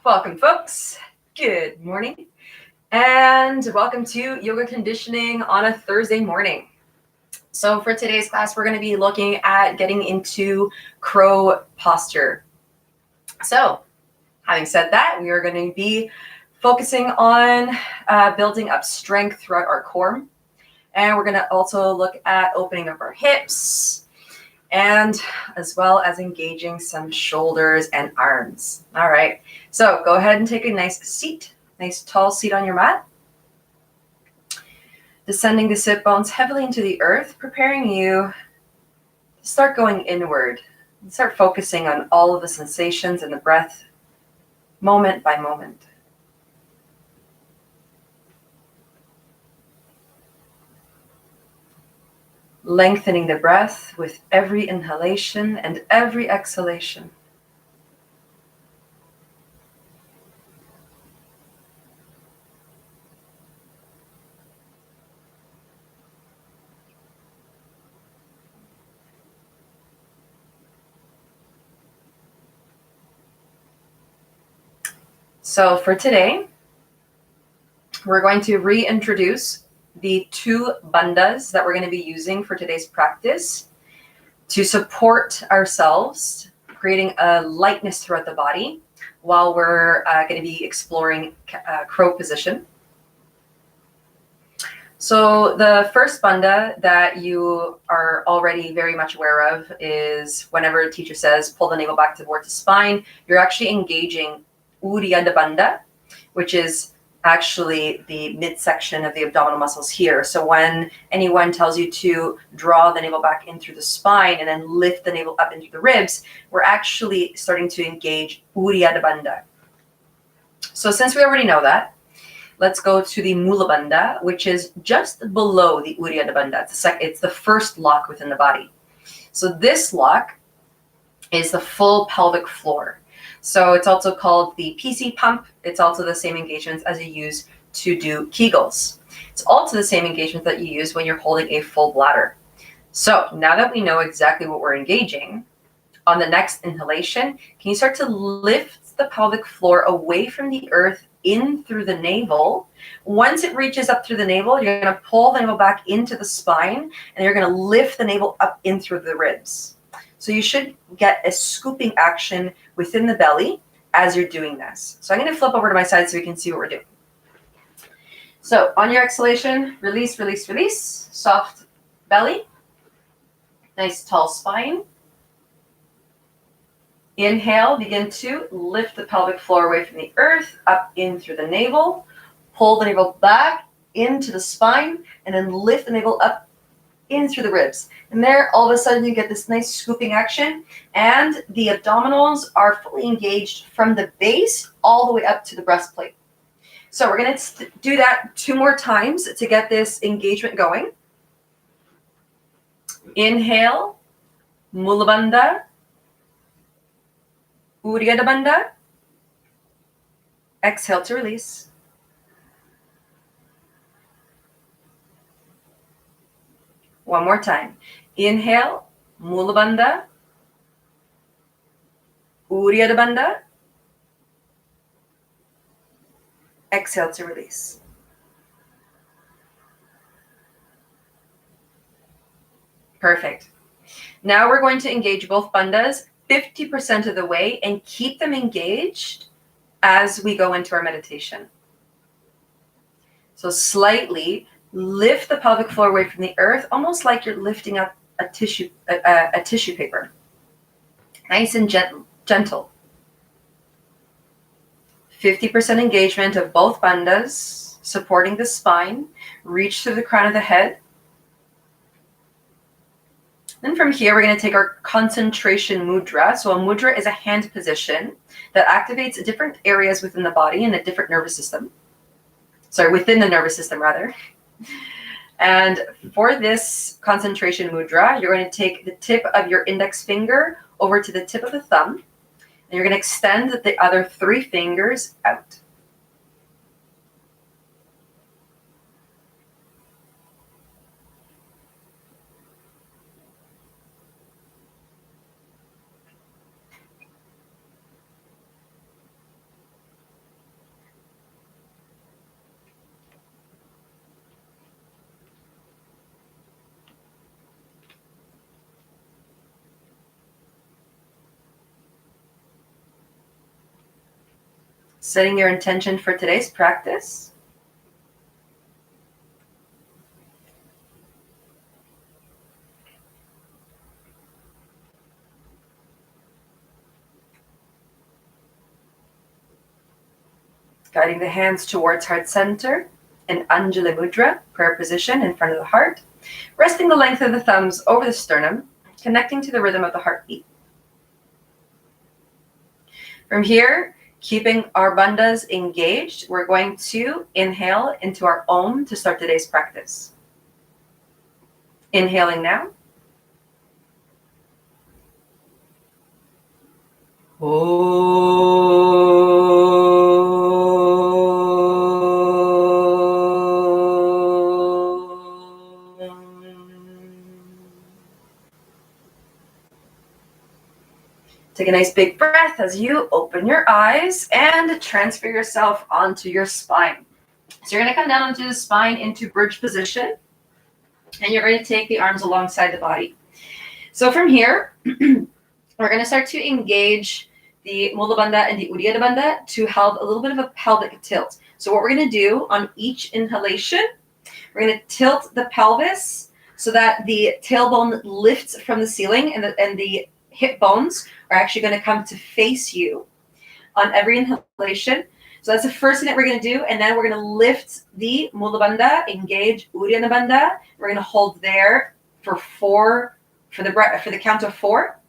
Welcome, folks. Good morning. And welcome to Yoga Conditioning on a Thursday morning. So for today's class, we're going to be looking at getting into crow posture. So having said that, we are going to be focusing on building up strength throughout our core. And we're going to also look at opening up our hips, and as well as engaging some shoulders and arms. All right, so go ahead and take a nice tall seat on your mat. Descending the sit bones heavily into the earth, preparing you to start going inward. Start focusing on all of the sensations in the breath, moment by moment. Lengthening the breath with every inhalation and every exhalation. So for today, we're going to reintroduce the 2 bandhas that we're going to be using for today's practice to support ourselves, creating a lightness throughout the body while we're going to be exploring crow position. So the first bandha that you are already very much aware of is whenever a teacher says pull the navel back towards the spine, you're actually engaging Uddiyana Bandha, which is actually the midsection of the abdominal muscles here. So when anyone tells you to draw the navel back in through the spine and then lift the navel up into the ribs, we're actually starting to engage Uddiyana Bandha. So since we already know that, let's go to the Mula Bandha, which is just below the Uddiyana Bandha. It's the first lock within the body. So this lock is the full pelvic floor. So it's also called the PC pump. It's also the same engagements as you use to do Kegels. It's also the same engagements that you use when you're holding a full bladder. So now that we know exactly what we're engaging, on the next inhalation, can you start to lift the pelvic floor away from the earth in through the navel? Once it reaches up through the navel, you're going to pull the navel back into the spine, and you're going to lift the navel up in through the ribs. So you should get a scooping action within the belly as you're doing this. So I'm going to flip over to my side so we can see what we're doing. So on your exhalation, release, release, release. Soft belly. Nice tall spine. Inhale, begin to lift the pelvic floor away from the earth, up in through the navel. Pull the navel back into the spine, and then lift the navel up in through the ribs. And there, all of a sudden, you get this nice scooping action, and the abdominals are fully engaged from the base all the way up to the breastplate. So we're going to do that 2 more times to get this engagement going. Inhale, Mula Bandha, Uddiyana Bandha. Exhale to release. One more time. Inhale, Mula Bandha, Uddiyana Bandha. Exhale to release. Perfect. Now we're going to engage both bandhas 50% of the way and keep them engaged as we go into our meditation. So slightly lift the pelvic floor away from the earth, almost like you're lifting up a tissue paper. Nice and gentle. 50% engagement of both bandhas, supporting the spine. Reach through the crown of the head. Then from here, we're going to take our concentration mudra. So a mudra is a hand position that activates different areas within the body and a different nervous system. Within the nervous system, rather. And for this concentration mudra, you're going to take the tip of your index finger over to the tip of the thumb, and you're going to extend the other 3 fingers out. Setting your intention for today's practice. Guiding the hands towards heart center in Anjali Mudra, prayer position in front of the heart. Resting the length of the thumbs over the sternum, connecting to the rhythm of the heartbeat. From here, keeping our bandhas engaged, we're going to inhale into our Om to start today's practice. Inhaling now. Take a nice big breath as you open your eyes and transfer yourself onto your spine. So you're going to come down onto the spine into bridge position, and you're going to take the arms alongside the body. So from here, we're going to start to engage the Mula Bandha and the Uddiyana Bandha to have a little bit of a pelvic tilt. So what we're going to do on each inhalation, we're going to tilt the pelvis so that the tailbone lifts from the ceiling, and the hip bones are actually going to come to face you on every inhalation. So that's the first thing that we're going to do. And then we're going to lift the Mula Bandha, engage Uddiyana Bandha. We're going to hold there for the count of 4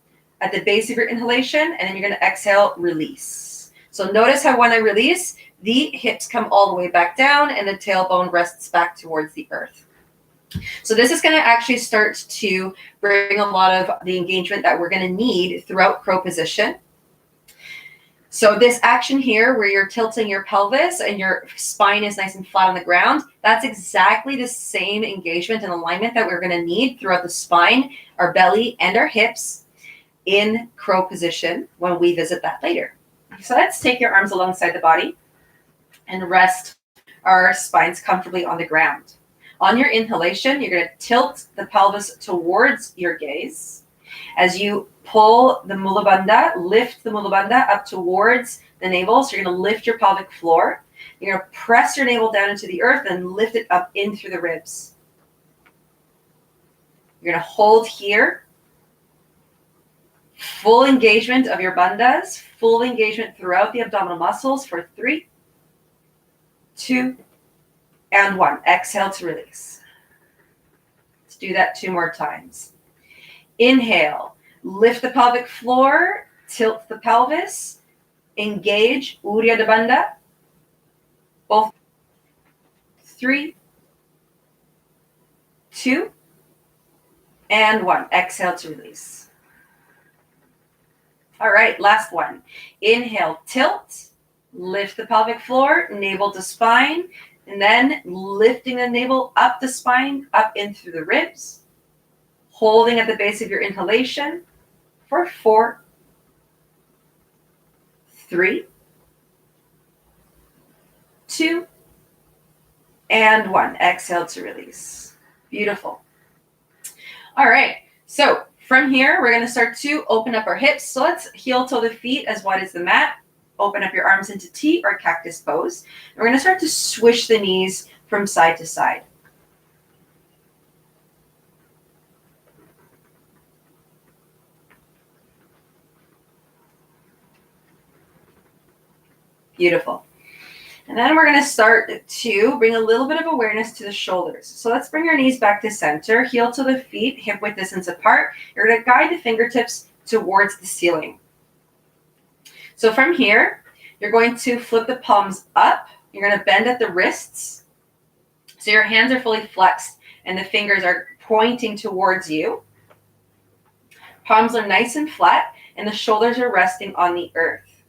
at the base of your inhalation. And then you're going to exhale, release. So notice how when I release, the hips come all the way back down and the tailbone rests back towards the earth. So this is going to actually start to bring a lot of the engagement that we're going to need throughout crow position. So this action here where you're tilting your pelvis and your spine is nice and flat on the ground, that's exactly the same engagement and alignment that we're going to need throughout the spine, our belly, and our hips in crow position when we visit that later. So let's take your arms alongside the body and rest our spines comfortably on the ground. On your inhalation, you're going to tilt the pelvis towards your gaze. As you pull the Mula Bandha, lift the Mula Bandha up towards the navel. So you're going to lift your pelvic floor. You're going to press your navel down into the earth and lift it up in through the ribs. You're going to hold here. Full engagement of your bandhas, full engagement throughout the abdominal muscles for 3, 2, and 1. Exhale to release. Let's do that 2 more times. Inhale, lift the pelvic floor, tilt the pelvis, engage Uddiyana Bandha. Both 3, 2, and 1. Exhale to release. All right, last one. Inhale, tilt, lift the pelvic floor, navel to spine, and then lifting the navel up the spine, up in through the ribs, holding at the base of your inhalation for 4, 3, 2, and 1. Exhale to release. Beautiful. All right, so from here, we're going to start to open up our hips. So let's heel toe the feet as wide as the mat. Open up your arms into T or cactus pose. And we're going to start to swish the knees from side to side. Beautiful. And then we're going to start to bring a little bit of awareness to the shoulders. So let's bring our knees back to center, heel to the feet, hip width distance apart. You're going to guide the fingertips towards the ceiling. So from here, you're going to flip the palms up. You're going to bend at the wrists. So your hands are fully flexed and the fingers are pointing towards you. Palms are nice and flat and the shoulders are resting on the earth.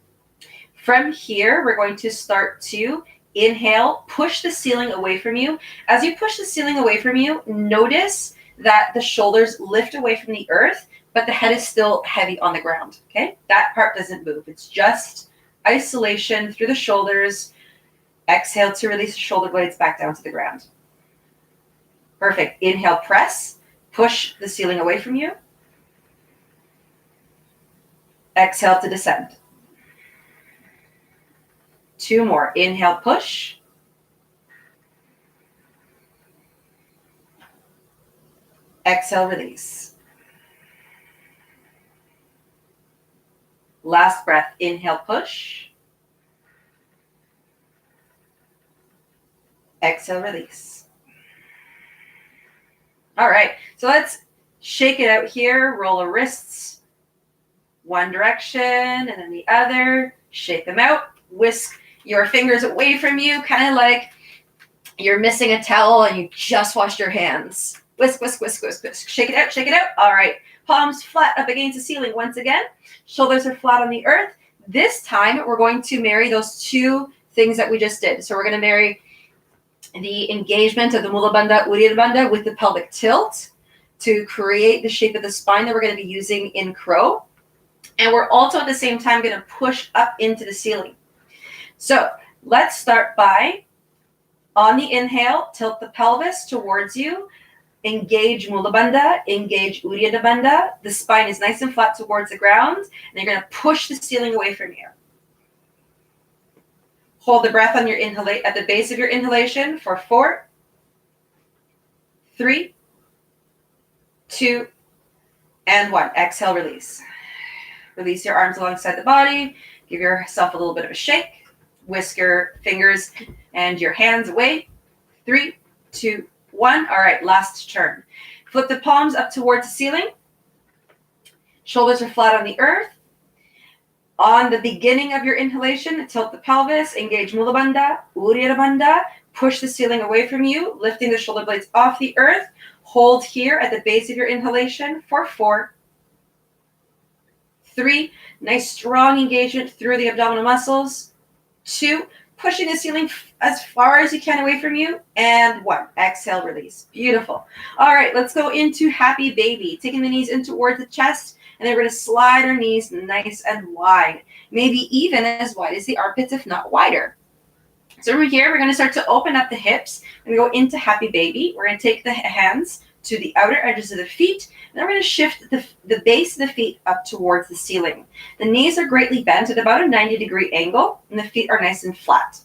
From here, we're going to start to inhale, push the ceiling away from you. As you push the ceiling away from you, notice that the shoulders lift away from the earth, but the head is still heavy on the ground, okay? That part doesn't move. It's just isolation through the shoulders. Exhale to release the shoulder blades back down to the ground. Perfect. Inhale, press. Push the ceiling away from you. Exhale to descend. 2 more. Inhale, push. Exhale, release. Last breath. Inhale, push. Exhale, release. All right, so let's shake it out here. Roll our wrists one direction and then the other. Shake them out. Whisk your fingers away from you, kind of like you're missing a towel and you just washed your hands. Whisk, whisk, whisk, whisk, whisk. Shake it out, shake it out. All right, palms flat up against the ceiling once again. Shoulders are flat on the earth. This time, we're going to marry those two things that we just did. So we're going to marry the engagement of the Mula Bandha, Uriya Bandha with the pelvic tilt to create the shape of the spine that we're going to be using in crow. And we're also at the same time going to push up into the ceiling. So let's start by, on the inhale, tilt the pelvis towards you. Engage Mula Bandha, engage Uriya Bandha. The spine is nice and flat towards the ground. And you're going to push the ceiling away from you. Hold the breath on your inhalation at the base of your inhalation for 4, 3, 2, and 1. Exhale, release. Release your arms alongside the body. Give yourself a little bit of a shake. Whisk your fingers and your hands away. 3, 2, 1. All right, last turn. Flip the palms up towards the ceiling. Shoulders are flat on the earth. On the beginning of your inhalation, tilt the pelvis, engage Mula Bandha, Uriya Bandha, push the ceiling away from you, lifting the shoulder blades off the earth. Hold here at the base of your inhalation for 4, 3, nice strong engagement through the abdominal muscles. 2, pushing the ceiling as far as you can away from you. And 1, exhale, release. Beautiful. All right, let's go into happy baby. Taking the knees in towards the chest. And then we're going to slide our knees nice and wide, maybe even as wide as the armpits, if not wider. So from here, we're going to start to open up the hips and go into happy baby. We're going to take the hands to the outer edges of the feet. And then we're going to shift the base of the feet up towards the ceiling. The knees are greatly bent at about a 90-degree angle, and the feet are nice and flat.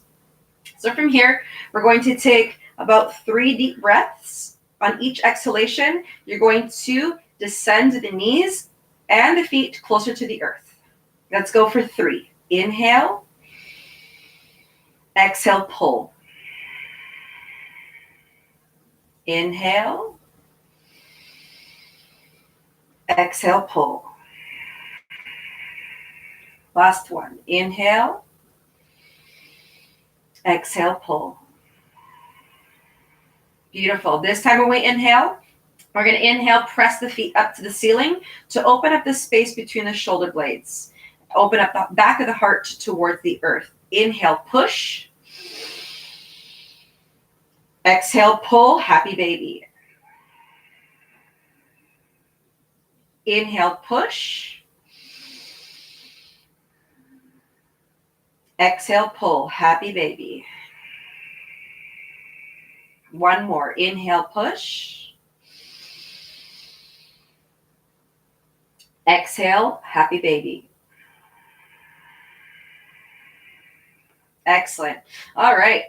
So from here, we're going to take about 3 deep breaths. On each exhalation, you're going to descend the knees and the feet closer to the earth. Let's go for 3. Inhale. Exhale, pull. Inhale. Exhale, pull. Last one. Inhale. Exhale, pull. Beautiful. This time when we inhale, we're going to inhale, press the feet up to the ceiling to open up the space between the shoulder blades. Open up the back of the heart towards the earth. Inhale, push. Exhale, pull, happy baby. Inhale, push. Exhale, pull, happy baby. One more. Inhale, push. Exhale, happy baby. Excellent. All right.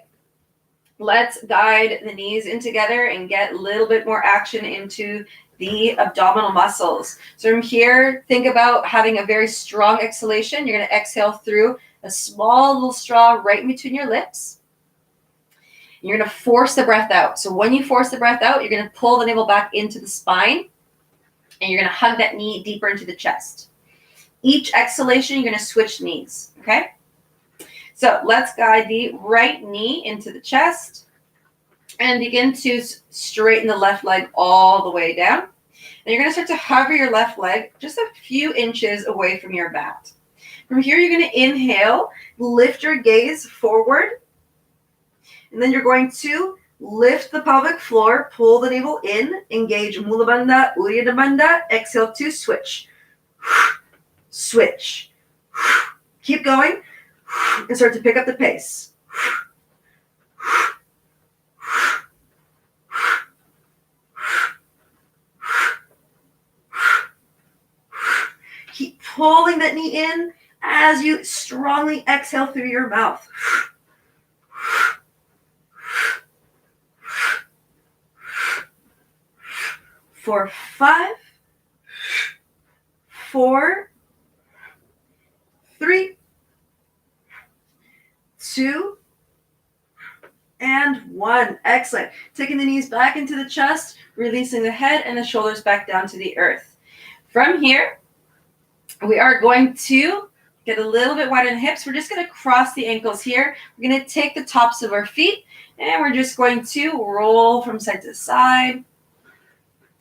Let's guide the knees in together and get a little bit more action into the abdominal muscles. So from here, think about having a very strong exhalation. You're going to exhale through a small little straw right in between your lips. You're going to force the breath out. So when you force the breath out, you're going to pull the navel back into the spine. And you're going to hug that knee deeper into the chest. Each exhalation, you're going to switch knees, okay? So let's guide the right knee into the chest and begin to straighten the left leg all the way down. And you're going to start to hover your left leg just a few inches away from your mat. From here, you're going to inhale, lift your gaze forward, and then you're going to lift the pelvic floor, pull the navel in, engage Mula Bandha, Uriya Bandha, exhale to switch. Switch. Keep going and start to pick up the pace. Keep pulling that knee in, as you strongly exhale through your mouth. For 5, 4, 3, 2, and 1. Excellent. Taking the knees back into the chest, releasing the head and the shoulders back down to the earth. From here, we are going to get a little bit wider in the hips. We're just going to cross the ankles here. We're going to take the tops of our feet, and we're just going to roll from side to side,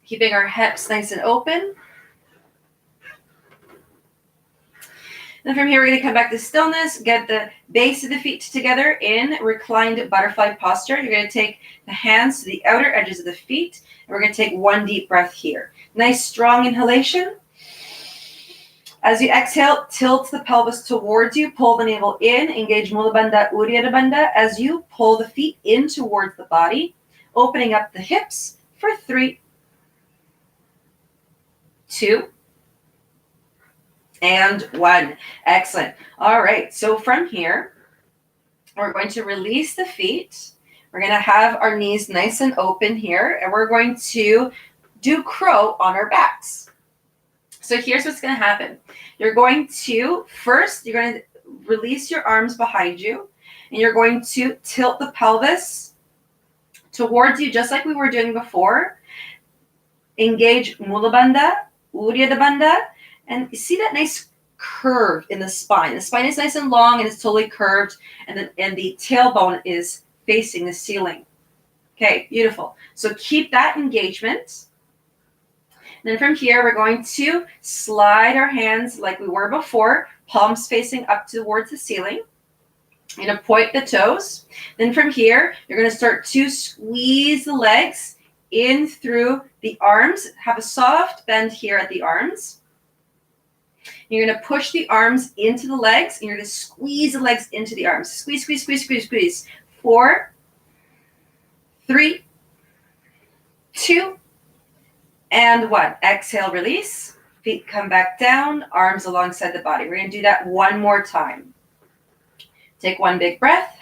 keeping our hips nice and open. And from here, we're going to come back to stillness, get the base of the feet together in reclined butterfly posture. You're going to take the hands to the outer edges of the feet, and we're going to take one deep breath here. Nice, strong inhalation. As you exhale, tilt the pelvis towards you, pull the navel in, engage Mula Bandha, Uddiyana Bandha as you pull the feet in towards the body, opening up the hips for 3, 2, and 1. Excellent. All right, so from here, we're going to release the feet. We're going to have our knees nice and open here, and we're going to do crow on our backs. So here's what's going to happen. You're going to release your arms behind you, and you're going to tilt the pelvis towards you just like we were doing before. Engage Mula Bandha, Uddiyana Bandha, and you see that nice curve in the spine. The spine is nice and long and it's totally curved, and the tailbone is facing the ceiling. Okay, beautiful. So keep that engagement. And then from here, we're going to slide our hands like we were before, palms facing up towards the ceiling. You're going to point the toes. Then from here, you're going to start to squeeze the legs in through the arms. Have a soft bend here at the arms. You're going to push the arms into the legs, and you're going to squeeze the legs into the arms. Squeeze, squeeze, squeeze, squeeze, squeeze. 4, 3, 2, and 1. Exhale, release. Feet come back down, arms alongside the body. We're going to do that one more time. Take one big breath.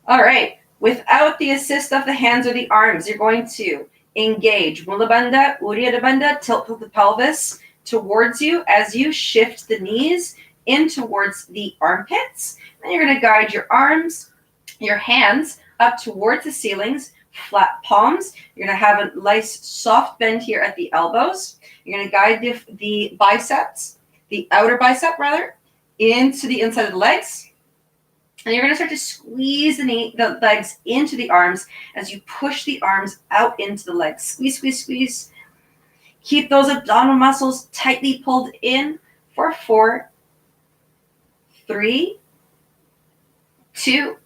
All right. Without the assist of the hands or the arms, you're going to engage Mula Bandha, Uddiyana Bandha, tilt the pelvis towards you as you shift the knees in towards the armpits. Then you're going to guide your arms, your hands up towards the ceilings, flat palms. You're going to have a nice soft bend here at the elbows. You're going to guide the biceps, the outer bicep rather, into the inside of the legs. And you're going to start to squeeze the legs into the arms as you push the arms out into the legs. Squeeze, squeeze, squeeze. Keep those abdominal muscles tightly pulled in for 4, 3, 2,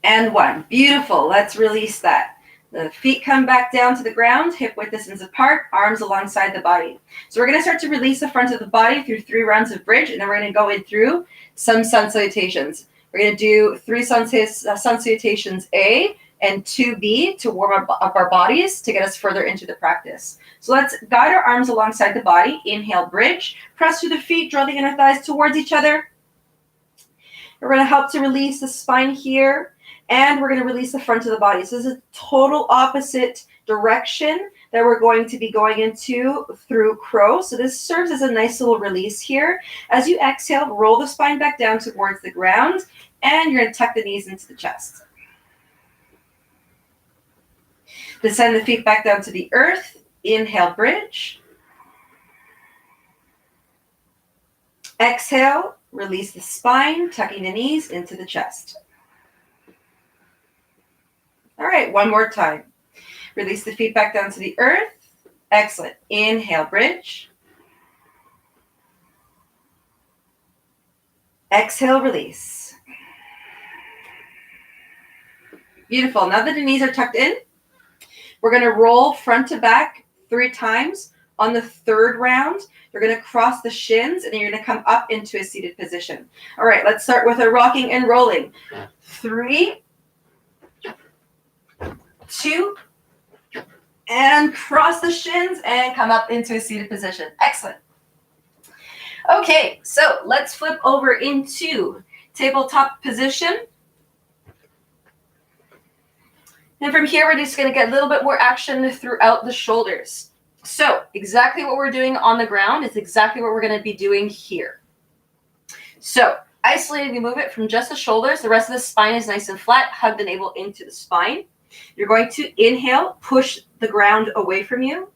and 1. Beautiful. Let's release that. The feet come back down to the ground, hip width distance apart, arms alongside the body. So we're going to start to release the front of the body through 3 rounds of bridge, and then we're going to go in through some sun salutations. We're going to do 3 sun salutations A and 2B to warm up our bodies to get us further into the practice. So let's guide our arms alongside the body. Inhale, bridge. Press through the feet, draw the inner thighs towards each other. We're going to help to release the spine here, and we're going to release the front of the body. So this is a total opposite direction that we're going to be going into through crow. So this serves as a nice little release here. As you exhale, roll the spine back down towards the ground, and you're going to tuck the knees into the chest. Descend the feet back down to the earth. Inhale, bridge. Exhale, release the spine, tucking the knees into the chest. All right, one more time. Release the feet back down to the earth. Excellent. Inhale, bridge. Exhale, release. Beautiful. Now that the knees are tucked in, we're going to roll front to back 3 times. On the 3rd round, you're going to cross the shins, and then you're going to come up into a seated position. All right, let's start with a rocking and rolling. 3, 2, And cross the shins and come up into a seated position. Excellent. Okay, so let's flip over into tabletop position. And from here, we're just going to get a little bit more action throughout the shoulders. So exactly what we're doing on the ground is exactly what we're going to be doing here. So isolating the movement from just the shoulders. The rest of the spine is nice and flat. Hug the navel into the spine. You're going to inhale, push the ground away from you.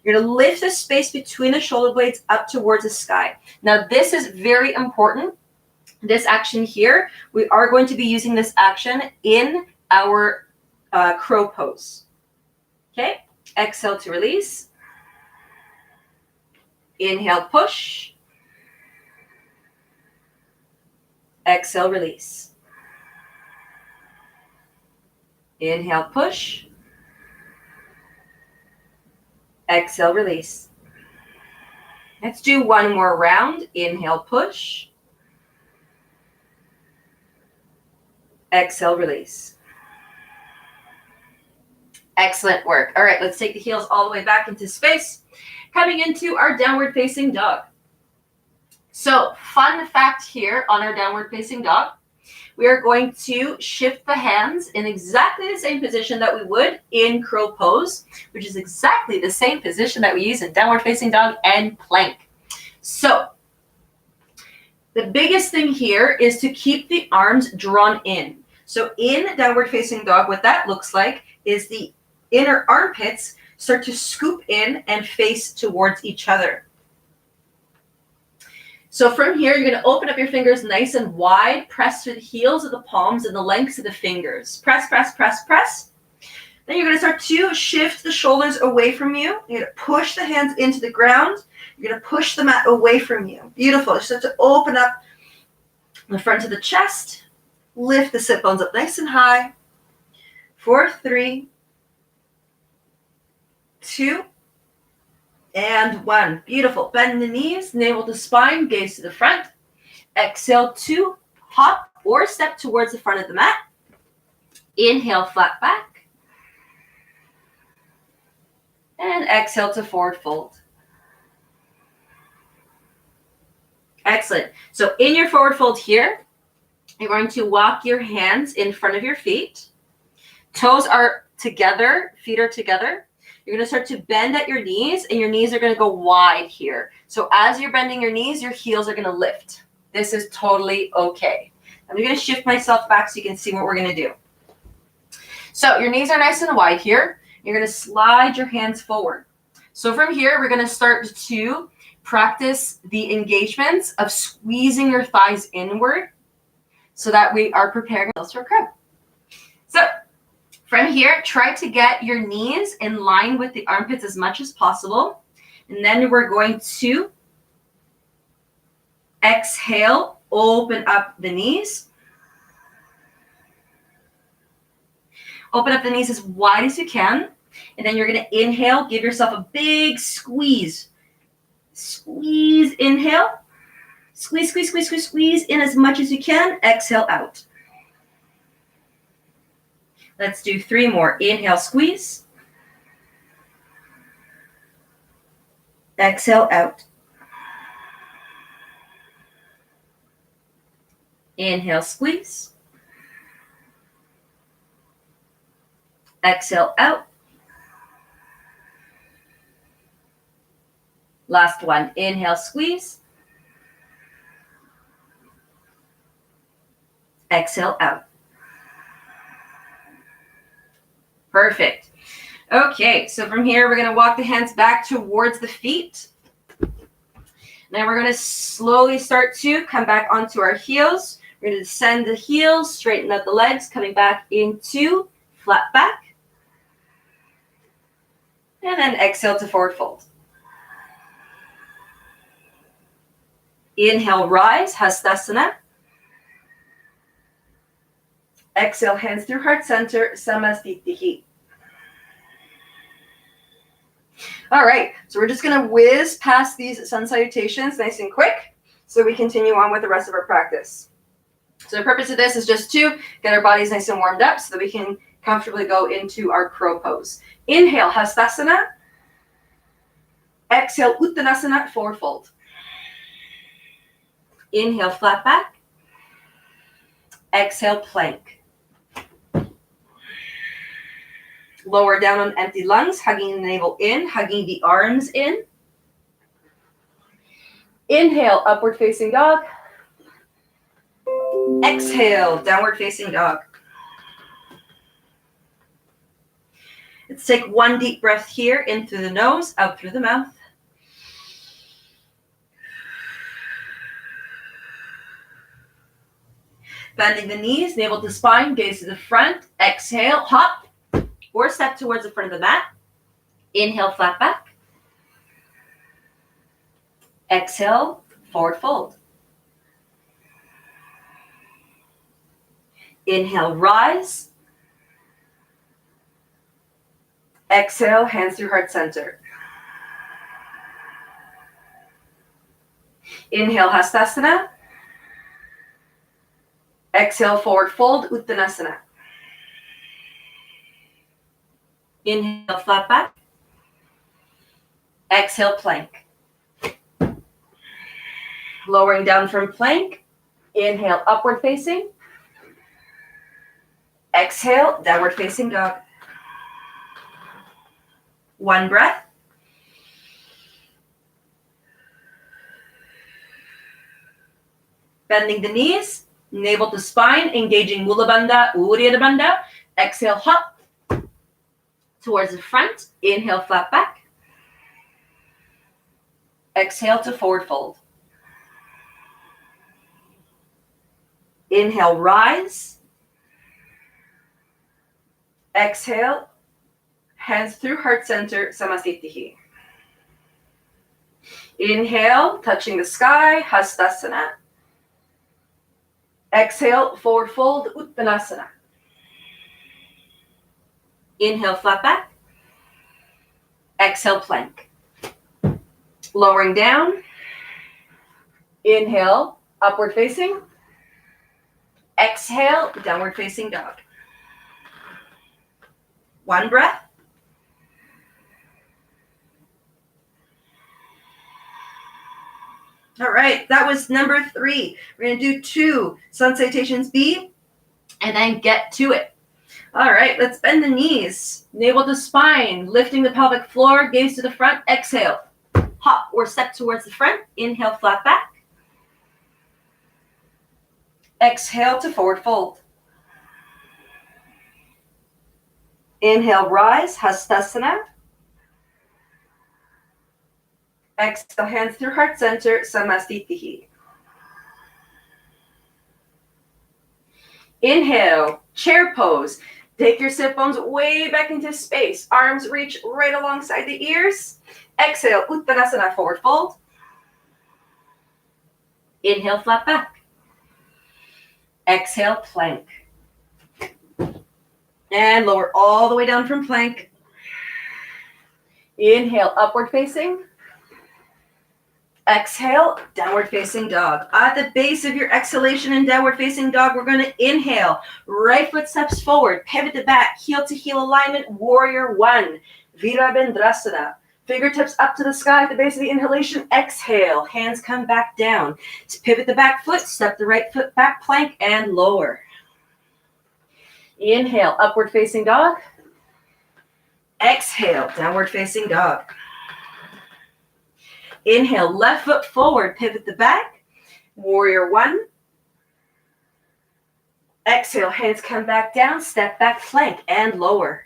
You're going to lift the space between the shoulder blades up towards the sky. Now, this is very important. This action here, we are going to be using this action in our crow pose. Okay, exhale to release. Inhale, push. Exhale, release. Inhale, push. Exhale, release. Let's do one more round. Inhale, push. Exhale, release. Excellent work. All right, let's take the heels all the way back into space. Coming into our downward facing dog. So, fun fact here on our downward facing dog. We are going to shift the hands in exactly the same position that we would in crow pose, which is exactly the same position that we use in downward facing dog and plank. So the biggest thing here is to keep the arms drawn in. So in downward facing dog, what that looks like is the inner armpits start to scoop in and face towards each other. So from here, you're going to open up your fingers nice and wide, press through the heels of the palms and the lengths of the fingers. Press, press, press, press. Then you're going to start to shift the shoulders away from you. You're going to push the hands into the ground. You're going to push the mat away from you. Beautiful. You start to open up the front of the chest. Lift the sit bones up nice and high. 4, 3, 2, and 1. Beautiful. Bend the knees, navel to spine, gaze to the front. Exhale to hop or step towards the front of the mat. Inhale, flat back. And exhale to forward fold. Excellent. So in your forward fold here, you're going to walk your hands in front of your feet. Toes are together, feet are together. You're going to start to bend at your knees, and your knees are going to go wide here. So as you're bending your knees, your heels are going to lift. This is totally okay. I'm going to shift myself back so you can see what we're going to do. So your knees are nice and wide here. You're going to slide your hands forward. So from here, we're going to start to practice the engagements of squeezing your thighs inward so that we are preparing ourselves for crab. So from here, try to get your knees in line with the armpits as much as possible. And then we're going to exhale, open up the knees. Open up the knees as wide as you can. And then you're going to inhale, give yourself a big squeeze. Squeeze, inhale. Squeeze, squeeze, squeeze, squeeze, squeeze in as much as you can. Exhale out. Let's do 3 more. Inhale, squeeze. Exhale, out. Inhale, squeeze. Exhale, out. Last one. Inhale, squeeze. Exhale, out. Perfect. Okay, so from here, we're going to walk the hands back towards the feet. Then we're going to slowly start to come back onto our heels. We're going to descend the heels, straighten out the legs, coming back into flat back. And then exhale to forward fold. Inhale, rise, Hastasana. Exhale, hands through heart center, Samastitihi. All right, so we're just going to whiz past these sun salutations nice and quick so we continue on with the rest of our practice. So the purpose of this is just to get our bodies nice and warmed up so that we can comfortably go into our crow pose. Inhale, Hastasana. Exhale, Uttanasana, forward fold. Inhale, flat back. Exhale, plank. Lower down on empty lungs, hugging the navel in, hugging the arms in. Inhale, upward facing dog. Exhale, downward facing dog. Let's take one deep breath here, in through the nose, out through the mouth. Bending the knees, navel to spine, gaze to the front. Exhale, hop or step towards the front of the mat. Inhale, flat back. Exhale, forward fold. Inhale, rise. Exhale, hands through heart center. Inhale, Hastasana. Exhale, forward fold, Uttanasana. Inhale, flat back. Exhale, plank. Lowering down from plank. Inhale, upward facing. Exhale, downward facing dog. One breath. Bending the knees, navel to spine, engaging Mula Bandha, Uddiyana Bandha. Exhale, hop towards the front. Inhale, flat back. Exhale to forward fold. Inhale, rise. Exhale, hands through heart center, Samasthiti. Inhale, touching the sky, Hastasana. Exhale, forward fold, Uttanasana. Inhale, flat back. Exhale, plank. Lowering down. Inhale, upward facing. Exhale, downward facing dog. One breath. All right, that was number 3. We're going to do 2 sun salutations B and then get to it. All right, let's bend the knees, navel to spine, lifting the pelvic floor, gaze to the front, exhale. Hop or step towards the front, inhale, flat back. Exhale to forward fold. Inhale, rise, Hastasana. Exhale, hands through heart center, Samasthiti. Inhale, chair pose. Take your sit bones way back into space. Arms reach right alongside the ears. Exhale, Uttanasana, forward fold. Inhale, flat back. Exhale, plank. And lower all the way down from plank. Inhale, upward facing. Exhale, downward facing dog. At the base of your exhalation in downward facing dog, we're going to inhale. Right foot steps forward, pivot to back, heel to heel alignment, warrior 1. Virabhadrasana. Fingertips up to the sky at the base of the inhalation. Exhale, hands come back down. To pivot the back foot, step the right foot back, plank, and lower. Inhale, upward facing dog. Exhale, downward facing dog. Inhale, left foot forward, pivot the back. Warrior 1. Exhale, hands come back down, step back, plank, and lower.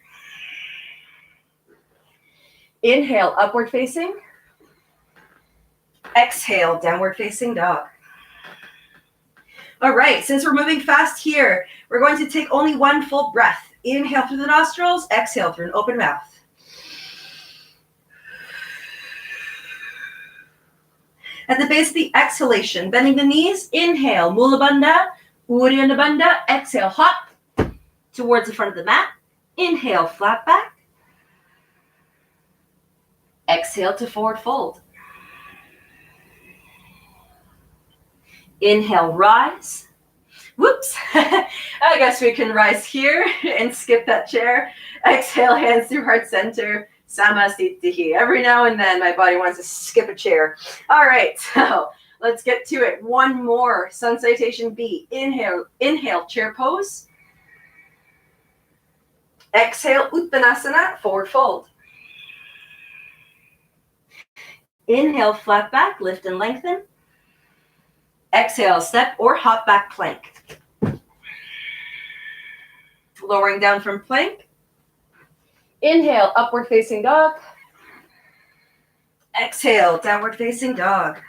Inhale, upward facing. Exhale, downward facing dog. All right, since we're moving fast here, we're going to take only one full breath. Inhale through the nostrils, exhale through an open mouth. At the base of the exhalation, bending the knees, inhale, Mula Bandha, Uddiyana Bandha. Exhale, hop towards the front of the mat. Inhale, flat back. Exhale to forward fold. Inhale, rise. Whoops. I guess we can rise here and skip that chair. Exhale, hands through heart center. Samasthiti. Every now and then, my body wants to skip a chair. All right, so let's get to it. One more. Sun Salutation B. Inhale, chair pose. Exhale, Uttanasana, forward fold. Inhale, flat back, lift and lengthen. Exhale, step or hop back plank. Lowering down from plank. Inhale, upward facing dog. Exhale, downward facing dog.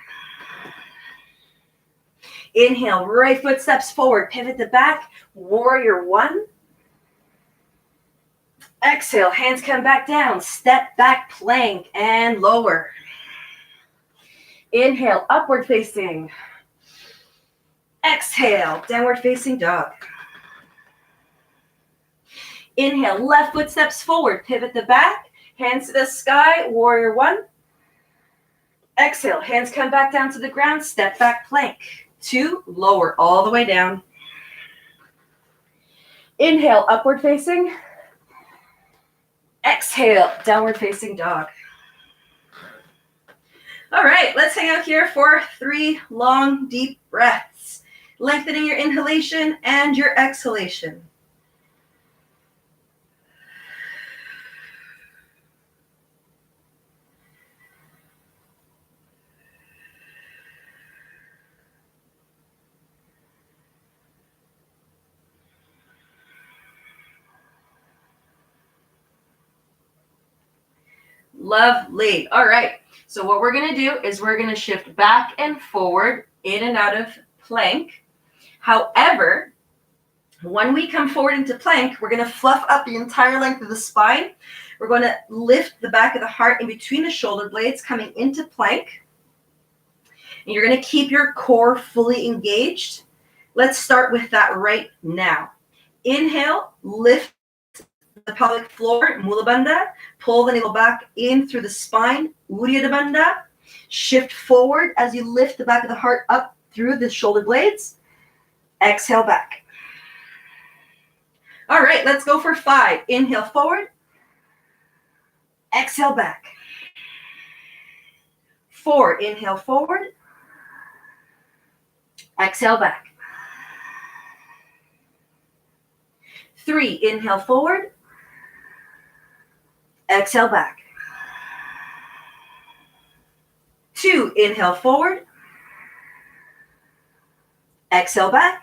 Inhale, right foot steps forward, pivot the back, warrior one. Exhale, hands come back down, step back plank and lower. Inhale, upward facing. Exhale, downward facing dog. Inhale, left foot steps forward, pivot the back, hands to the sky, warrior one. Exhale, hands come back down to the ground, step back plank. 2, lower all the way down. Inhale, upward facing. Exhale, downward facing dog. All right, let's hang out here for 3 long, deep breaths. Lengthening your inhalation and your exhalation. Lovely. All right. So what we're going to do is we're going to shift back and forward, in and out of plank. However, when we come forward into plank, we're going to fluff up the entire length of the spine. We're going to lift the back of the heart in between the shoulder blades coming into plank. And you're going to keep your core fully engaged. Let's start with that right now. Inhale, lift the pelvic floor, Mula Bandha. Pull the navel back in through the spine, Uddiyana Bandha. Shift forward as you lift the back of the heart up through the shoulder blades. Exhale back. All right, let's go for 5. Inhale forward. Exhale back. 4, inhale forward. Exhale back. 3, inhale forward. Exhale back. 2, inhale forward. Exhale back.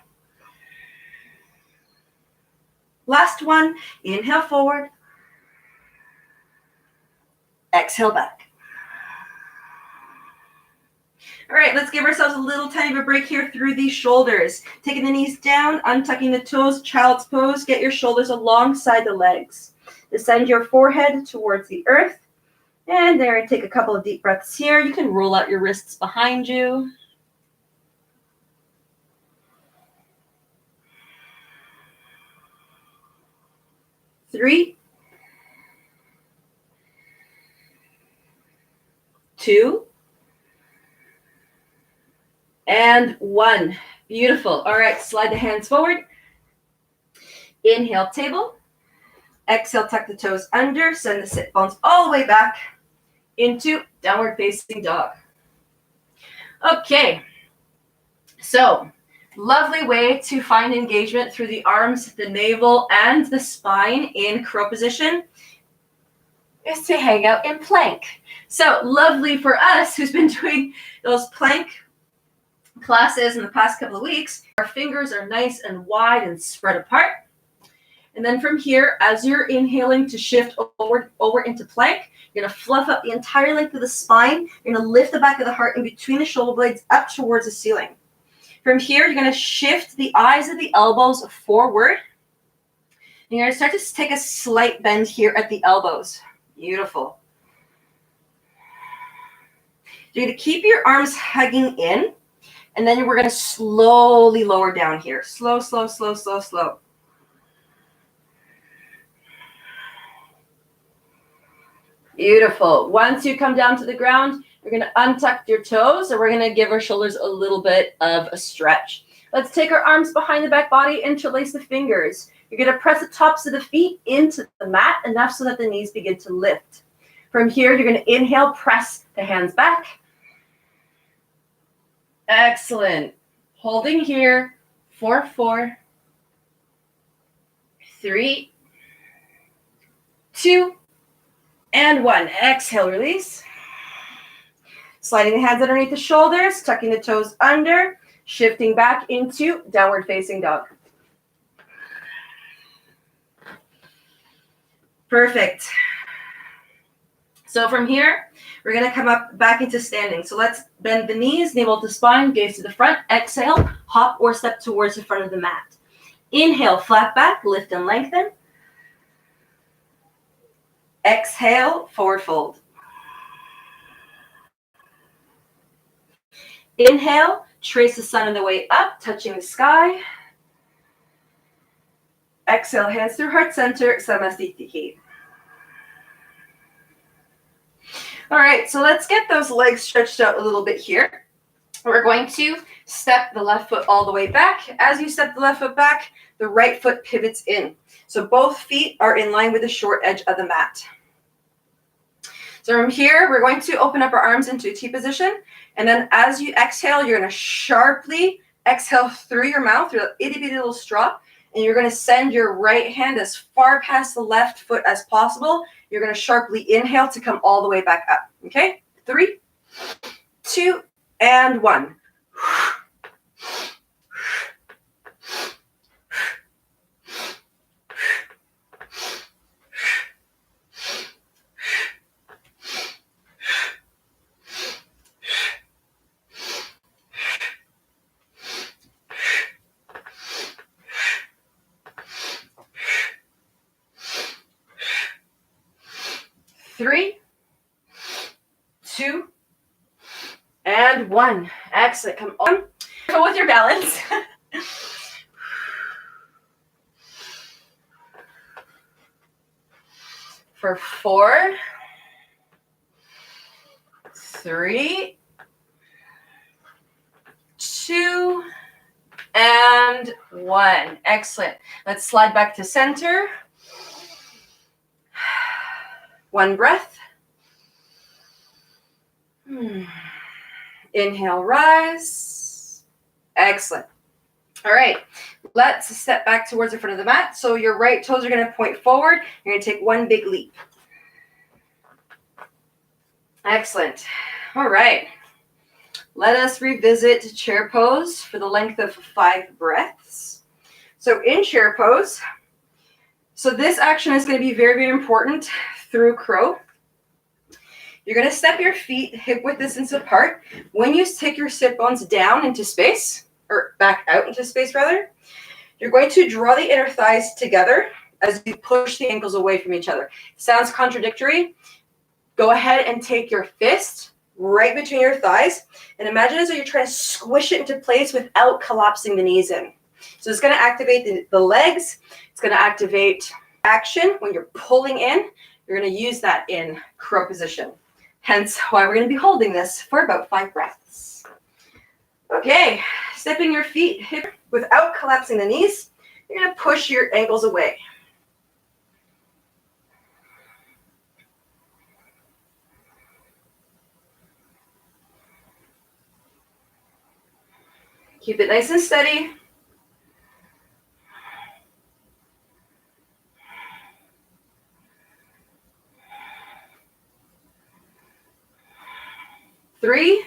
Last one, inhale forward. Exhale back. All right, let's give ourselves a little tiny bit of break here through these shoulders. Taking the knees down, untucking the toes, child's pose. Get your shoulders alongside the legs. Descend your forehead towards the earth. And there, take a couple of deep breaths here. You can roll out your wrists behind you. Three, 2, and 1. Beautiful. All right, slide the hands forward. Inhale, table. Exhale, tuck the toes under. Send the sit bones all the way back into downward facing dog. Okay. So, lovely way to find engagement through the arms, the navel, and the spine in crow position is to hang out in plank. So, lovely for us who's been doing those plank classes in the past couple of weeks. Our fingers are nice and wide and spread apart. And then from here, as you're inhaling to shift over into plank, you're going to fluff up the entire length of the spine. You're going to lift the back of the heart in between the shoulder blades up towards the ceiling. From here, you're going to shift the eyes of the elbows forward. And you're going to start to take a slight bend here at the elbows. Beautiful. You're going to keep your arms hugging in. And then we're going to slowly lower down here. Slow, slow, slow, slow, slow. Beautiful. Once you come down to the ground, you're going to untuck your toes, and we're going to give our shoulders a little bit of a stretch. Let's take our arms behind the back body, interlace the fingers. You're going to press the tops of the feet into the mat, enough so that the knees begin to lift. From here, you're going to inhale, press the hands back. Excellent. Holding here for 4, 3, 2, and 1. Exhale, release. Sliding the hands underneath the shoulders, tucking the toes under, shifting back into downward facing dog. Perfect. So from here, we're going to come up back into standing. So let's bend the knees, navel to spine, gaze to the front. Exhale, hop or step towards the front of the mat. Inhale, flat back, lift and lengthen. Exhale, forward fold. Inhale, trace the sun on the way up, touching the sky. Exhale, hands through heart center, Samastiti. All right, so let's get those legs stretched out a little bit here. We're going to step the left foot all the way back. As you step the left foot back, the right foot pivots in. So both feet are in line with the short edge of the mat. So from here, we're going to open up our arms into a T position. And then as you exhale, you're going to sharply exhale through your mouth, through the itty bitty little straw. And you're going to send your right hand as far past the left foot as possible. You're going to sharply inhale to come all the way back up. Okay? 3, 2, and 1. 3, 2, and 1. Excellent. Come on. Go with your balance. For 4, 3, 2, and 1. Excellent. Let's slide back to center. 1 breath. Inhale, rise. Excellent. All right, let's step back towards the front of the mat. So your right toes are going to point forward. You're going to take 1 big leap. Excellent. All right. Let us revisit chair pose for the length of 5 breaths. So in chair pose, so this action is going to be very, very important through crow. You're going to step your feet hip width distance apart. When you take your sit bones down into space, or back out into space rather, you're going to draw the inner thighs together as you push the ankles away from each other. Sounds contradictory. Go ahead and take your fist right between your thighs and imagine as though you're trying to squish it into place without collapsing the knees in. So it's going to activate the legs. It's going to activate action when you're pulling in. You're going to use that in crow position. Hence why we're going to be holding this for about 5 breaths. Okay, stepping your feet hip without collapsing the knees. You're going to push your ankles away. Keep it nice and steady. Three,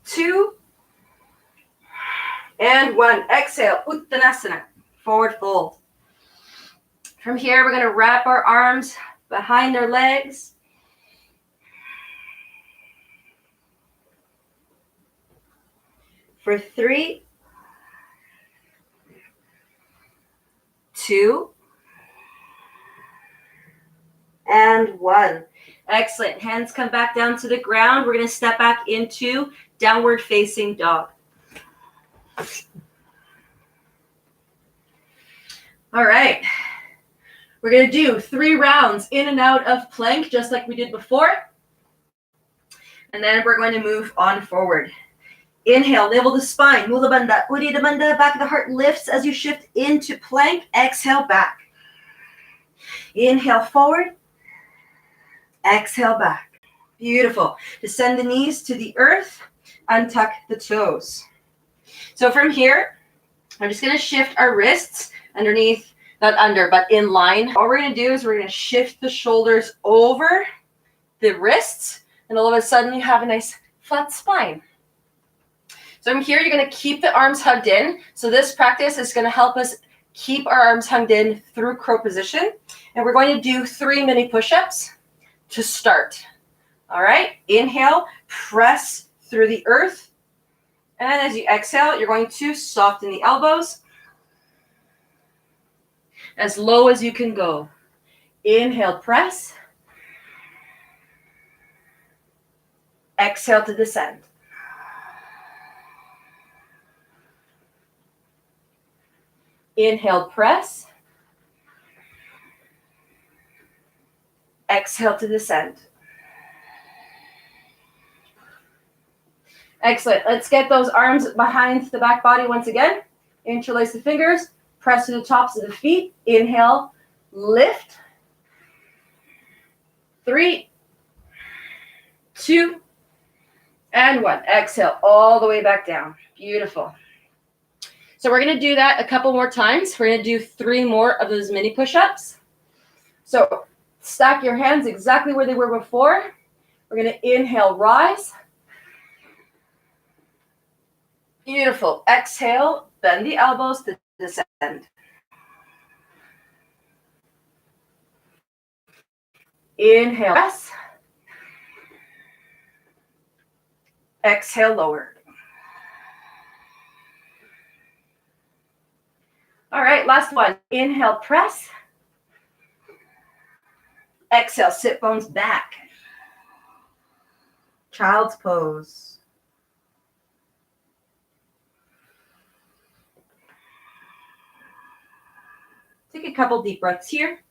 2, and 1. Exhale, Uttanasana, forward fold. From here, we're going to wrap our arms behind our legs. For 3, 2, and 1. Excellent. Hands come back down to the ground. We're going to step back into downward facing dog. All right. We're going to do 3 rounds in and out of plank, just like we did before. And then we're going to move on forward. Inhale, navel to spine, Mula Bandha, Uddiyana Bandha, back of the heart lifts as you shift into plank. Exhale, back. Inhale, forward. Exhale, back. Beautiful. Descend the knees to the earth, untuck the toes. So from here, I'm just going to shift our wrists underneath, not under, but in line. All we're going to do is we're going to shift the shoulders over the wrists, and all of a sudden you have a nice flat spine. So from here, you're going to keep the arms hugged in. So this practice is going to help us keep our arms hugged in through crow position. And we're going to do 3 mini push-ups to start. All right, inhale, press through the earth. And as you exhale, you're going to soften the elbows as low as you can go. Inhale, press. Exhale to descend. Inhale, press. Exhale to descend. Excellent. Let's get those arms behind the back body once again. Interlace the fingers. Press to the tops of the feet. Inhale, lift. 3, 2, and 1. Exhale all the way back down. Beautiful. So we're going to do that a couple more times. We're going to do 3 more of those mini push-ups. So stack your hands exactly where they were before. We're going to inhale, rise. Beautiful. Exhale, bend the elbows to descend. Inhale, press. Exhale, lower. All right, last one. Inhale, press. Exhale, sit bones back. Child's pose. Take a couple deep breaths here.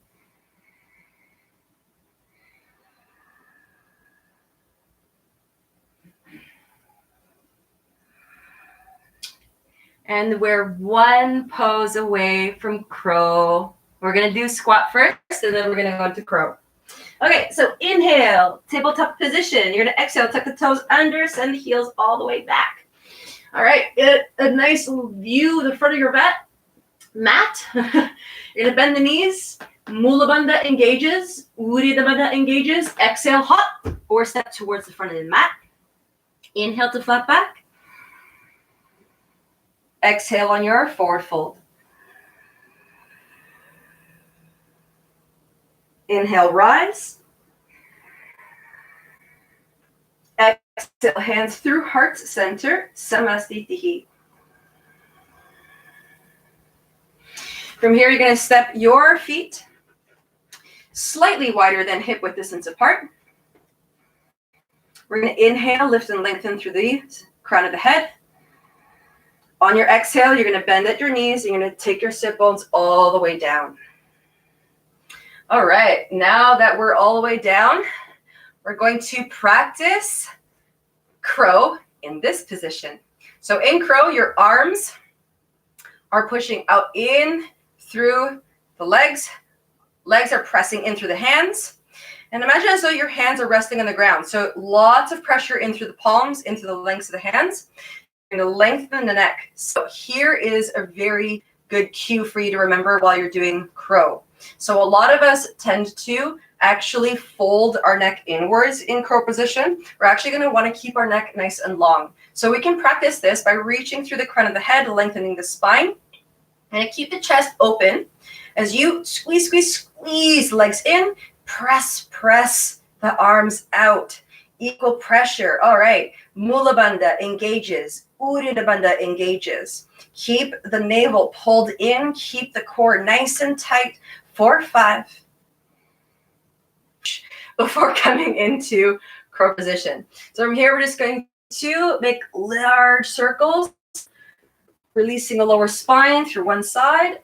And we're 1 pose away from crow. We're going to do squat first, and then we're going to go into crow. Okay, so inhale, tabletop position. You're going to exhale, tuck the toes under, send the heels all the way back. All right, get a nice view of the front of your mat. You're going to bend the knees. Mula Bandha engages. Uddiyana Bandha engages. Exhale, hop, or step towards the front of the mat. Inhale to flat back. Exhale on your forward fold. Inhale, rise. Exhale, hands through heart center, Samastitihi. From here, you're going to step your feet slightly wider than hip width distance apart. We're going to inhale, lift and lengthen through the crown of the head. On your exhale, you're going to bend at your knees. You're going to take your sit bones all the way down. All right, now that we're all the way down, we're going to practice crow in this position. So in crow, your arms are pushing out in through the legs. Legs are pressing in through the hands. And imagine as though your hands are resting on the ground. So lots of pressure in through the palms, into the lengths of the hands. You're going to lengthen the neck. So here is a very good cue for you to remember while you're doing crow. So a lot of us tend to actually fold our neck inwards in crow position. We're actually going to want to keep our neck nice and long. So we can practice this by reaching through the crown of the head, lengthening the spine, and keep the chest open. As you squeeze, squeeze, squeeze legs in, press, press the arms out. Equal pressure. All right. Mula Bandha engages. Uddiyana Bandha engages. Keep the navel pulled in. Keep the core nice and tight. 4, 5. Before coming into crow position. So from here, we're just going to make large circles, releasing the lower spine through one side.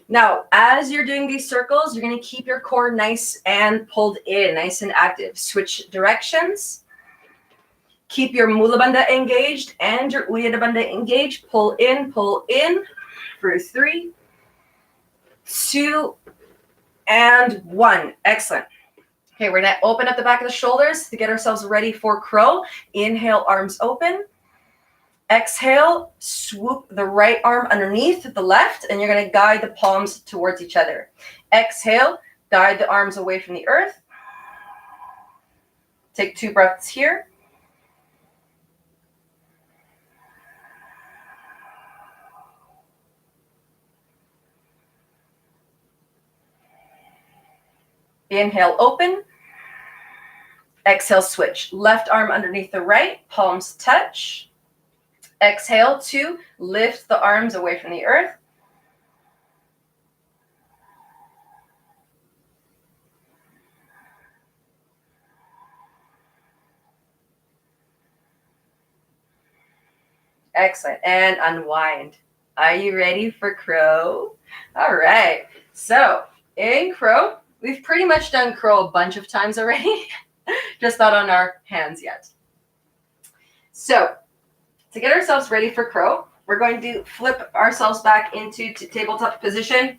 Now, as you're doing these circles, you're going to keep your core nice and pulled in, nice and active. Switch directions. Keep your mula bandha engaged and your uddiyana bandha engaged. Pull in for 3, 2, and 1. Excellent. Okay, we're going to open up the back of the shoulders to get ourselves ready for crow. Inhale, arms open. Exhale, swoop the right arm underneath the left, and you're going to guide the palms towards each other. Exhale, guide the arms away from the earth. Take 2 breaths here. Inhale, open. Exhale, switch. Left arm underneath the right, palms touch. Exhale to lift the arms away from the earth. Excellent. And unwind. Are you ready for crow? All right. So in crow, we've pretty much done crow a bunch of times already, just not on our hands yet. So to get ourselves ready for crow, we're going to flip ourselves back into tabletop position.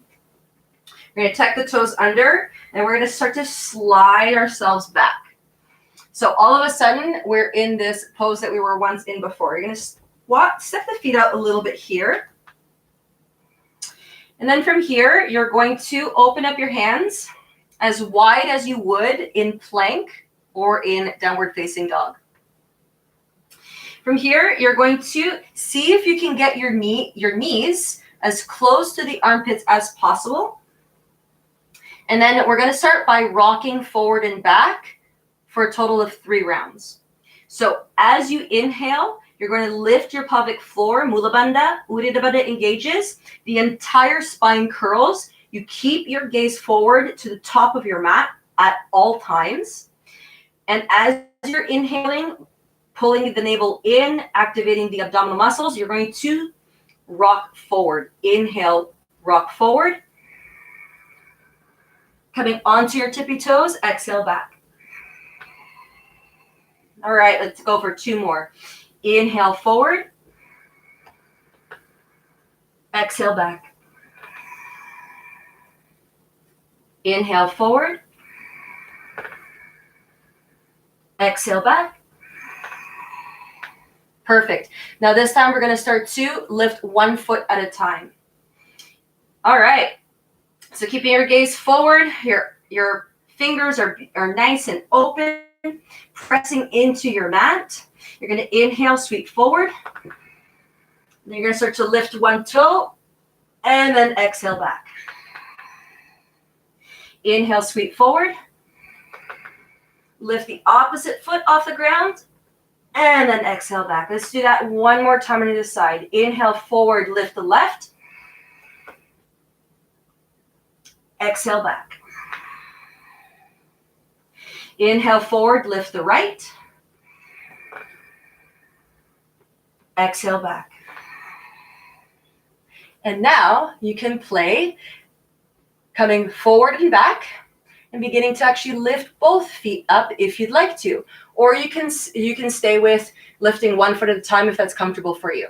We're going to tuck the toes under, and we're going to start to slide ourselves back. So all of a sudden, we're in this pose that we were once in before. You're going to step the feet out a little bit here. And then from here, you're going to open up your hands as wide as you would in plank or in downward facing dog. From here, you're going to see if you can get your knees as close to the armpits as possible. And then we're going to start by rocking forward and back for a total of 3 rounds. So as you inhale, you're going to lift your pelvic floor, mula bandha, uddiyana bandha engages, the entire spine curls. You keep your gaze forward to the top of your mat at all times. And as you're inhaling, pulling the navel in, activating the abdominal muscles, you're going to rock forward. Inhale, rock forward. Coming onto your tippy toes, exhale back. All right, let's go for 2 more. Inhale forward. Exhale back. Inhale forward. Exhale back. Perfect. Now this time we're going to start to lift 1 foot at a time. All right. So keeping your gaze forward, your fingers are nice and open, pressing into your mat. You're going to inhale, sweep forward. Then you're going to start to lift 1 toe and then exhale back. Inhale, sweep forward. Lift the opposite foot off the ground and then exhale back. Let's do that 1 more time on either side. Inhale forward, lift the left. Exhale back. Inhale forward, lift the right. Exhale back. And now you can play coming forward and back and beginning to actually lift both feet up if you'd like to. Or you can stay with lifting 1 foot at a time if that's comfortable for you.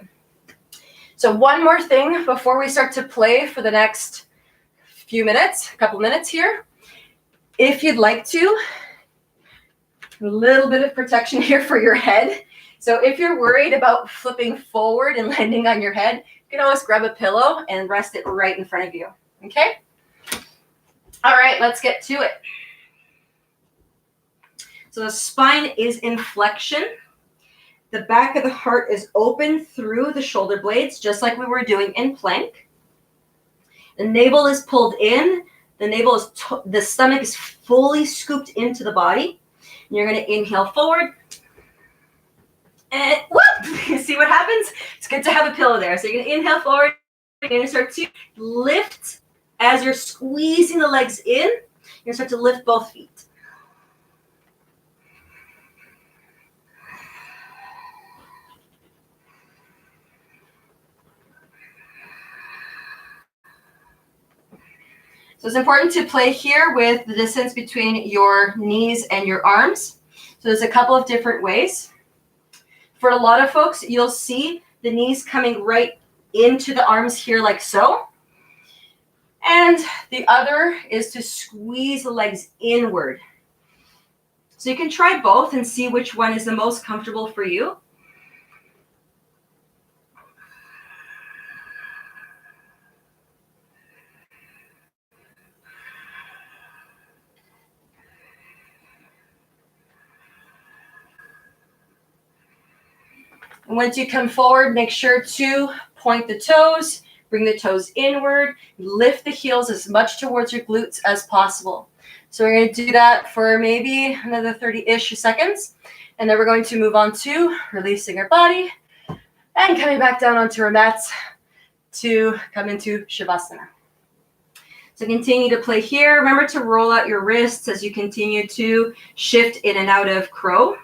So one more thing before we start to play for the next few minutes, a couple minutes here. If you'd like to, a little bit of protection here for your head. So if you're worried about flipping forward and landing on your head, you can always grab a pillow and rest it right in front of you. Okay? All right, let's get to it. So the spine is in flexion. The back of the heart is open through the shoulder blades, just like we were doing in plank. The navel is pulled in. The stomach is fully scooped into the body. And you're going to inhale forward. And whoop! You see what happens? It's good to have a pillow there. So you're going to inhale forward. You're going to start to lift as you're squeezing the legs in. You're going to start to lift both feet. So it's important to play here with the distance between your knees and your arms. So there's a couple of different ways. For a lot of folks, you'll see the knees coming right into the arms here like so. And the other is to squeeze the legs inward. So you can try both and see which one is the most comfortable for you. And once you come forward, make sure to point the toes, bring the toes inward, lift the heels as much towards your glutes as possible. So we're going to do that for maybe another 30-ish seconds. And then we're going to move on to releasing our body and coming back down onto our mats to come into Shavasana. So continue to play here. Remember to roll out your wrists as you continue to shift in and out of crow.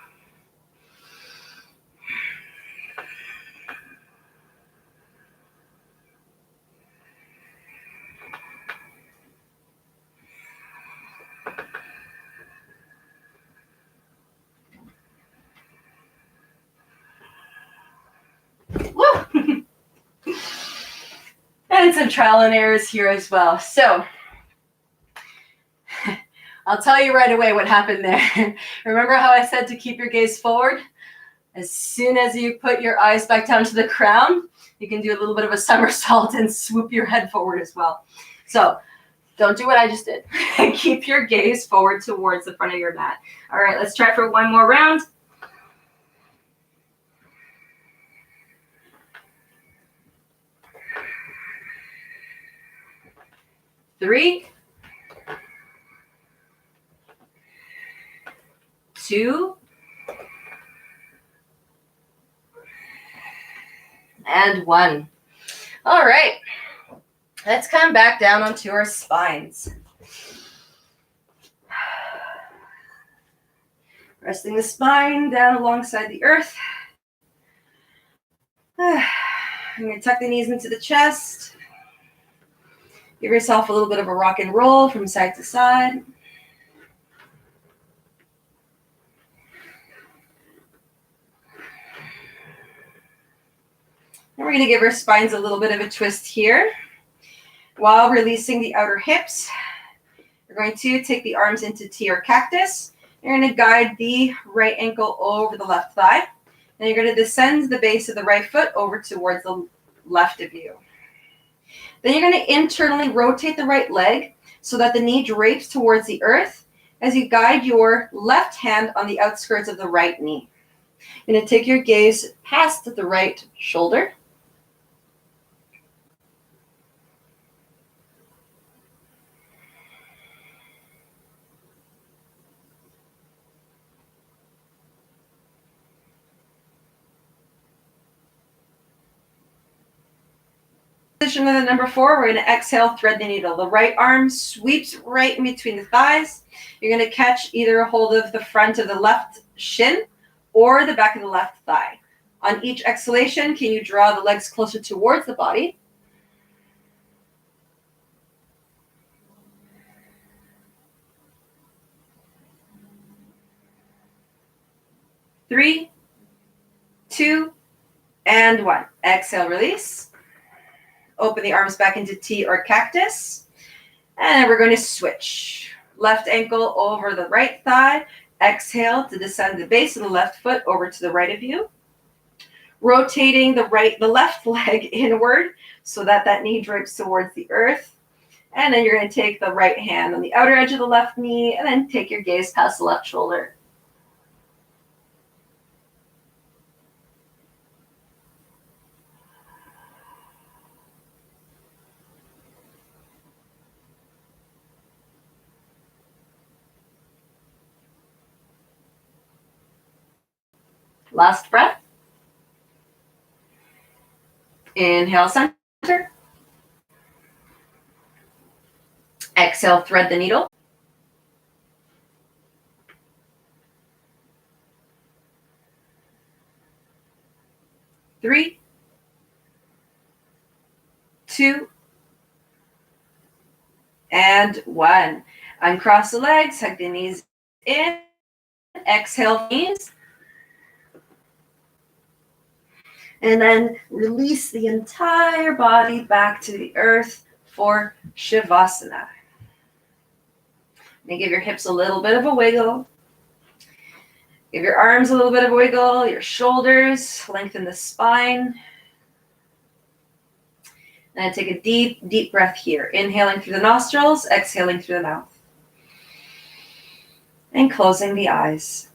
And some trial and errors here as well. So I'll tell you right away what happened there. Remember how I said to keep your gaze forward? As soon as you put your eyes back down to the crown, you can do a little bit of a somersault and swoop your head forward as well. So don't do what I just did. Keep your gaze forward towards the front of your mat. All right, let's try for one more round. 3, 2, and 1. All right, let's come back down onto our spines. Resting the spine down alongside the earth. I'm going to tuck the knees into the chest. Give yourself a little bit of a rock and roll from side to side. And we're going to give our spines a little bit of a twist here. While releasing the outer hips, we're going to take the arms into T or cactus. You're going to guide the right ankle over the left thigh. And you're going to descend the base of the right foot over towards the left of you. Then you're going to internally rotate the right leg so that the knee drapes towards the earth as you guide your left hand on the outskirts of the right knee. You're going to take your gaze past the right shoulder. Position of the number 4, we're going to exhale, thread the needle. The right arm sweeps right in between the thighs. You're going to catch either a hold of the front of the left shin or the back of the left thigh. On each exhalation, can you draw the legs closer towards the body? Three, 2, and 1. Exhale, release. Open the arms back into T or cactus. And we're going to switch. Left ankle over the right thigh. Exhale to descend the base of the left foot over to the right of you. Rotating the left leg inward so that that knee drapes towards the earth. And then you're going to take the right hand on the outer edge of the left knee and then take your gaze past the left shoulder. Last breath. Inhale, center. Exhale, thread the needle. Three, 2, and 1. Uncross the legs, hug the knees in. Exhale, knees. And then release the entire body back to the earth for Shavasana. And give your hips a little bit of a wiggle. Give your arms a little bit of a wiggle, your shoulders, lengthen the spine. And take a deep, deep breath here. Inhaling through the nostrils, exhaling through the mouth. And closing the eyes.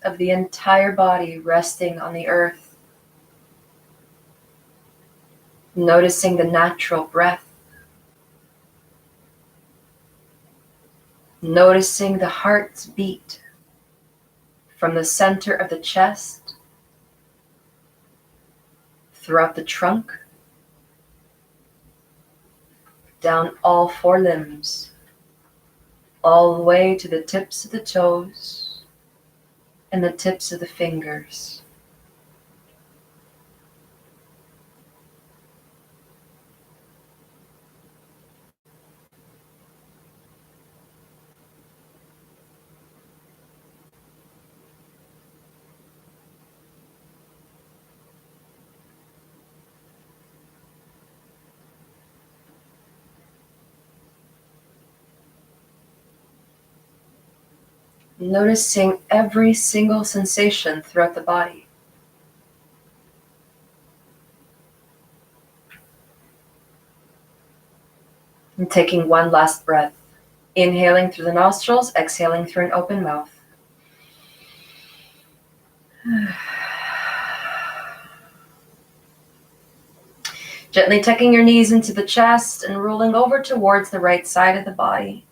Of the entire body resting on the earth, noticing the natural breath, noticing the heart's beat from the center of the chest, throughout the trunk, down all four limbs, all the way to the tips of the toes and the tips of the fingers. Noticing every single sensation throughout the body. And taking one last breath, inhaling through the nostrils, exhaling through an open mouth. Gently tucking your knees into the chest and rolling over towards the right side of the body.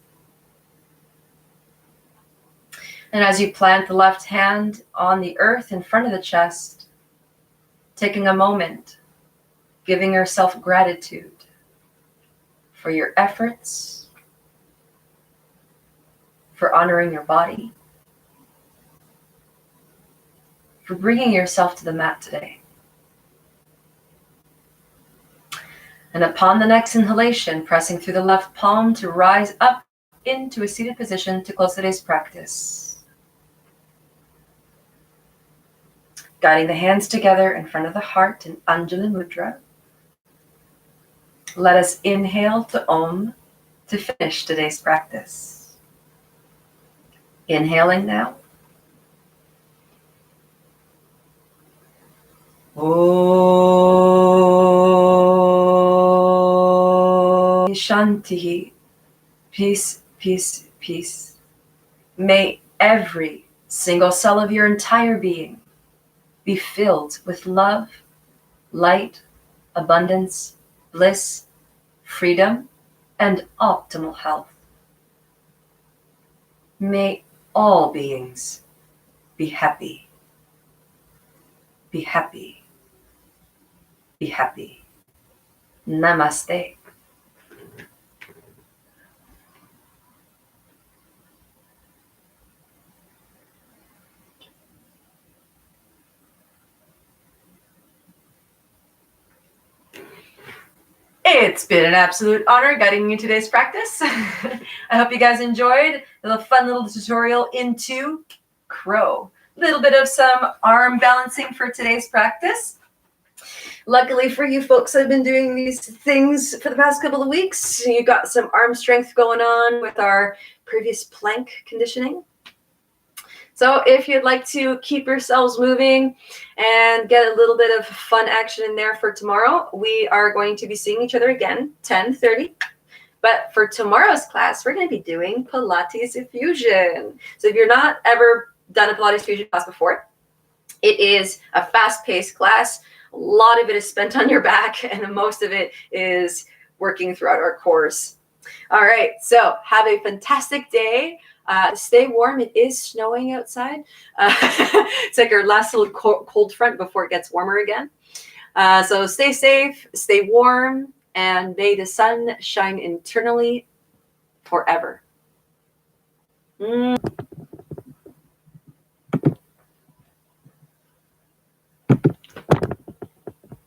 And as you plant the left hand on the earth in front of the chest, taking a moment, giving yourself gratitude for your efforts, for honoring your body, for bringing yourself to the mat today. And upon the next inhalation, pressing through the left palm to rise up into a seated position to close today's practice. Guiding the hands together in front of the heart in Anjali Mudra. Let us inhale to Om to finish today's practice. Inhaling now. Om Shanti. Peace, peace, peace. May every single cell of your entire being be filled with love, light, abundance, bliss, freedom, and optimal health. May all beings be happy, be happy, be happy. Namaste. It's been an absolute honor guiding you today's practice. I hope you guys enjoyed a fun little tutorial into crow. A little bit of some arm balancing for today's practice. Luckily for you folks, I've been doing these things for the past couple of weeks. You got some arm strength going on with our previous plank conditioning. So if you'd like to keep yourselves moving and get a little bit of fun action in there for tomorrow, we are going to be seeing each other again, 10:30. But for tomorrow's class, we're going to be doing Pilates Fusion. So if you're not ever done a Pilates Fusion class before, it is a fast-paced class. A lot of it is spent on your back, and most of it is working throughout our cores. All right, so have a fantastic day. Stay warm. It is snowing outside. It's like our last little cold front before it gets warmer again. So stay safe, stay warm, and may the sun shine eternally forever.